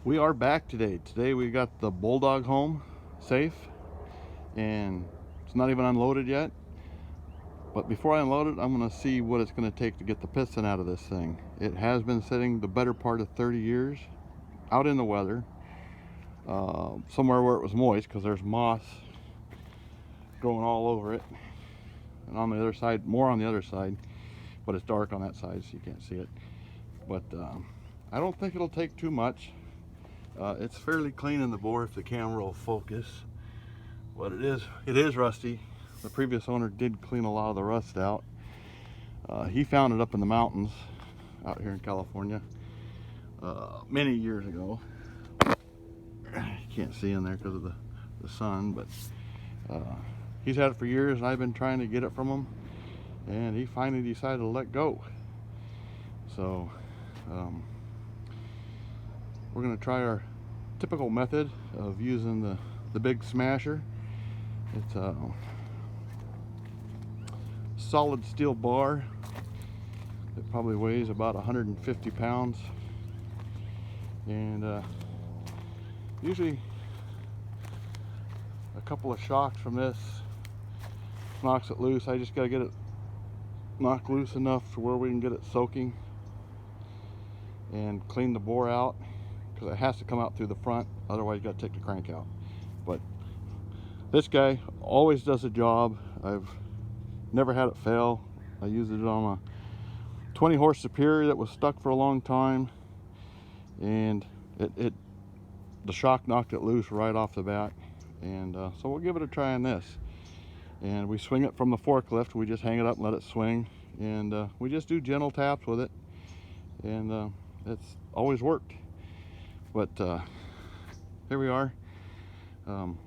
We are back today. Today we got the Bulldog home safe, and it's not even unloaded yet. But before I unload it, I'm going to see what it's going to take to get the piston out of this thing. It has been sitting the better part of 30 years out in the weather, somewhere where it was moist, because there's moss growing all over it. And on the other side, more on the other side, but it's dark on that side so you can't see it. But I don't think it'll take too much. It's fairly clean in the bore if the camera will focus. But it is rusty. The previous owner did clean a lot of the rust out. He found it up in the mountains out here in California many years ago. You can't see in there because of the sun, but he's had it for years, and I've been trying to get it from him, and he finally decided to let go. So we're going to try our typical method of using the big smasher. It's a solid steel bar. It probably weighs about 150 pounds, and usually a couple of shocks from this knocks it loose. I just got to get it knocked loose enough to where we can get it soaking and clean the bore out, because it has to come out through the front, otherwise you got to take the crank out. But this guy always does a job. I've never had it fail. I used it on a 20 horse Superior that was stuck for a long time, and the shock knocked it loose right off the bat. And so we'll give it a try on this. And we swing it from the forklift. We just hang it up and let it swing, and we just do gentle taps with it, and it's always worked. But here we are.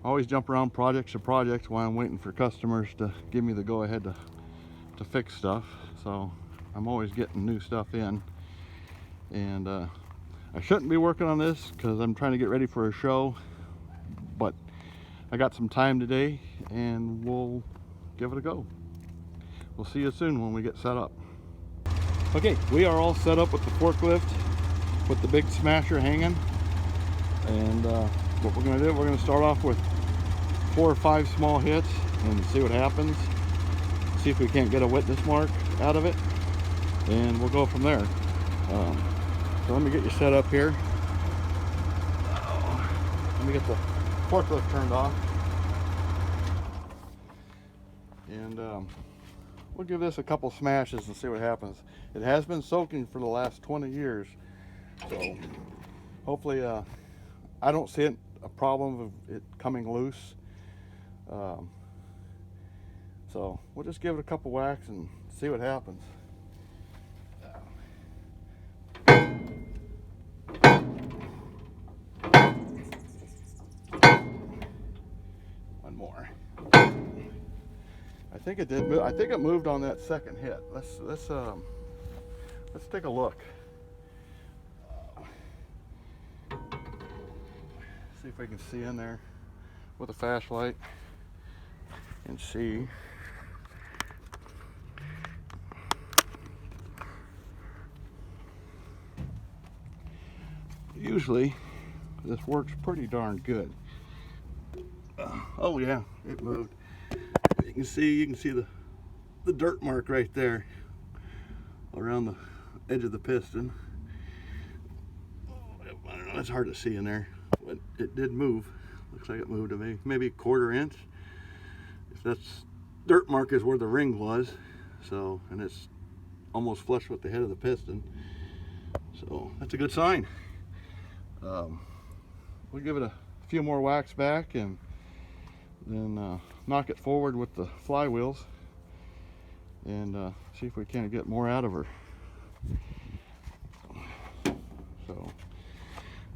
Always jump around projects to projects while I'm waiting for customers to give me the go-ahead to fix stuff. So I'm always getting new stuff in, and I shouldn't be working on this because I'm trying to get ready for a show, but I got some time today, and we'll give it a go. We'll see you soon when we get set up. Okay, we are all set up with the forklift with the big smasher hanging, and what we're going to do, we're going to start off with 4 or 5 small hits and see what happens. See if we can't get a witness mark out of it, and we'll go from there. So let me get you set up here. Let me get the forklift turned off, and we'll give this a couple smashes and see what happens. It has been soaking for the last 20 years, so hopefully I don't see a problem of it coming loose. So we'll just give it a couple whacks and see what happens. One more. I think it did move. I think it moved on that second hit. Let's take a look. See if we can see in there with a flashlight and see. Usually this works pretty darn good. Oh yeah, it moved. You can see the dirt mark right there around the edge of the piston. I don't know, it's hard to see in there, but it did move. Looks like it moved to maybe a 1/4 inch. If that's dirt mark is where the ring was, so, and it's almost flush with the head of the piston, so that's a good sign. We'll give it a few more whacks back, and then knock it forward with the flywheels, and see if we can't get more out of her. So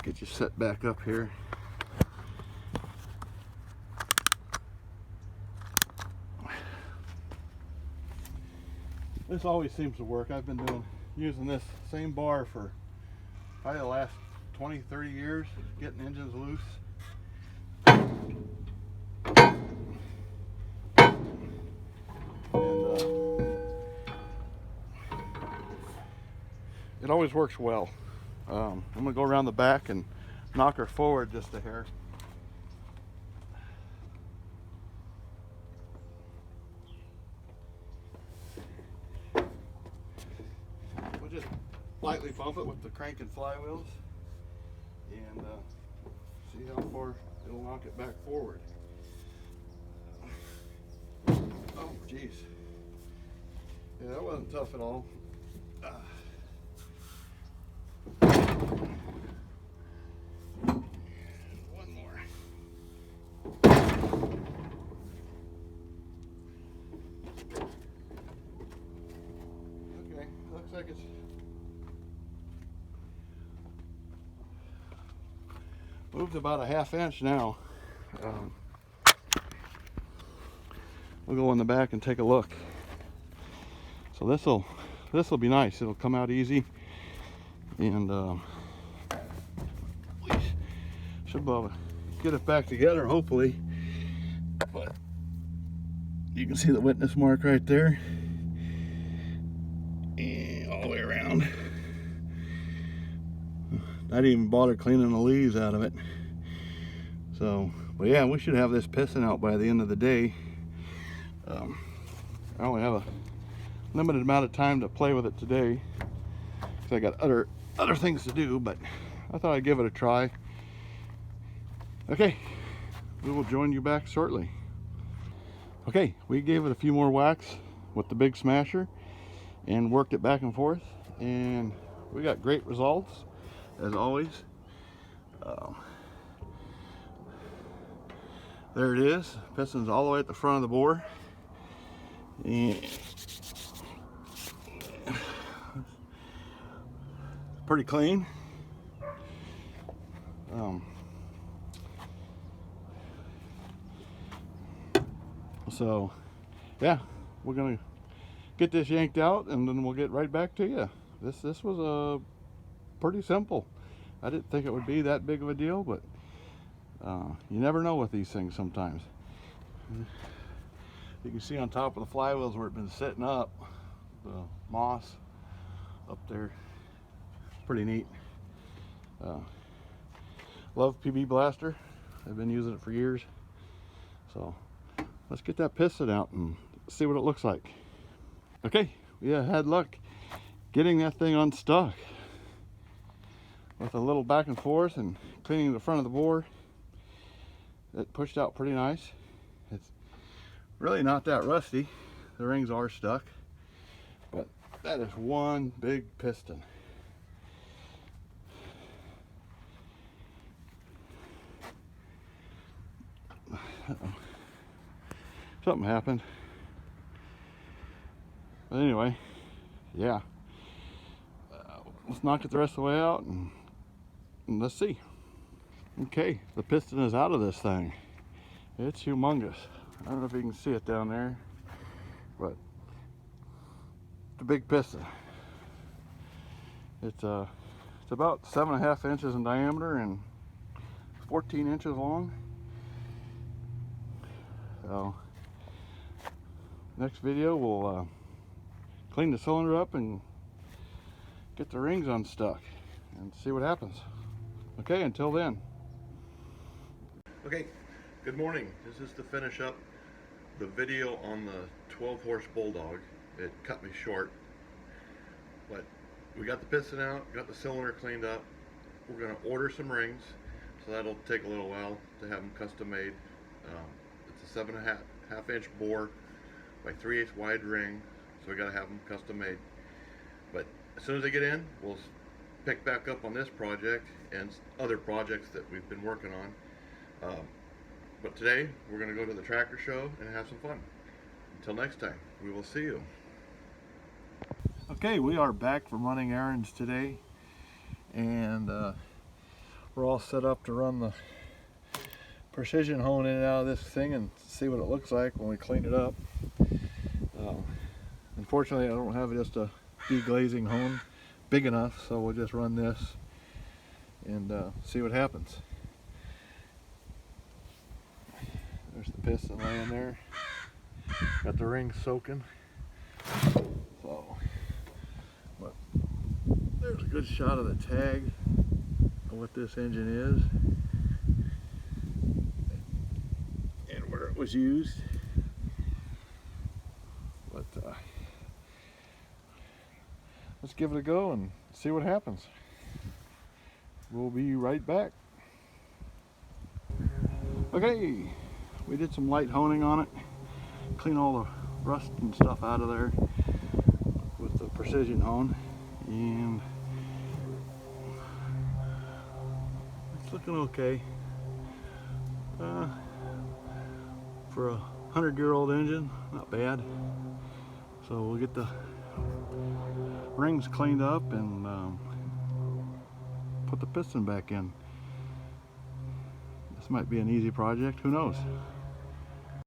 get you set back up here. This always seems to work. I've been using this same bar for probably the last 20-30 years, getting engines loose. And it always works well. I'm going to go around the back and knock her forward just a hair. We'll just lightly bump it with the crank and flywheels and see how far it'll knock it back forward. Oh, geez. Yeah, that wasn't tough at all. One more. Okay, looks like it's moved about a ½ inch now. We'll go in the back and take a look. So this'll be nice. It'll come out easy, and we should be able to get it back together, hopefully. But you can see the witness mark right there, and all the way around. Not even bothered cleaning the leaves out of it. So, but yeah, we should have this piston out by the end of the day. I only have a limited amount of time to play with it today because I got other things to do, but I thought I'd give it a try. Okay, we will join you back shortly. Okay, we gave it a few more whacks with the big smasher and worked it back and forth, and we got great results as always. There it is. Piston's all the way at the front of the bore, and pretty clean. So yeah, we're gonna get this yanked out and then we'll get right back to you. This was pretty simple. I didn't think it would be that big of a deal, but you never know with these things sometimes. You can see on top of the flywheels where it's been sitting up, the moss up there. Pretty neat. Love PB Blaster. I've been using it for years. So let's get that piston out and see what it looks like. Okay, we had luck getting that thing unstuck. With a little back and forth and cleaning the front of the bore, it pushed out pretty nice. It's really not that rusty. The rings are stuck, but that is one big piston. Uh-oh. Something happened. But anyway, yeah. Let's knock it the rest of the way out and let's see. Okay, the piston is out of this thing. It's humongous. I don't know if you can see it down there, but it's a big piston. It's about 7.5 inches in diameter and 14 inches long. So next video we'll clean the cylinder up and get the rings unstuck and see what happens. Okay, until then. Okay, good morning. This is to finish up the video on the 12-horse Bulldog. It cut me short, but we got the piston out, got the cylinder cleaned up. We're going to order some rings, so that'll take a little while to have them custom made. It's a 7.5 inch bore by 3/8 wide ring, so we got to have them custom made. But as soon as they get in, we'll pick back up on this project and other projects that we've been working on. But today we're going to go to the tractor show and have some fun. Until next time, we will see you. Okay, we are back from running errands today, and we're all set up to run the precision hone in and out of this thing and see what it looks like when we clean it up. Unfortunately, I don't have just a deglazing hone big enough, so we'll just run this and see what happens. There's the piston laying there. Got the ring soaking. So, but there's a good shot of the tag what this engine is and where it was used, but let's give it a go and see what happens. We'll be right back. Okay, we did some light honing on it, clean all the rust and stuff out of there with the precision hone, and it's looking okay. For a 100-year-old engine, not bad. So we'll get the rings cleaned up and put the piston back in. This might be an easy project, who knows?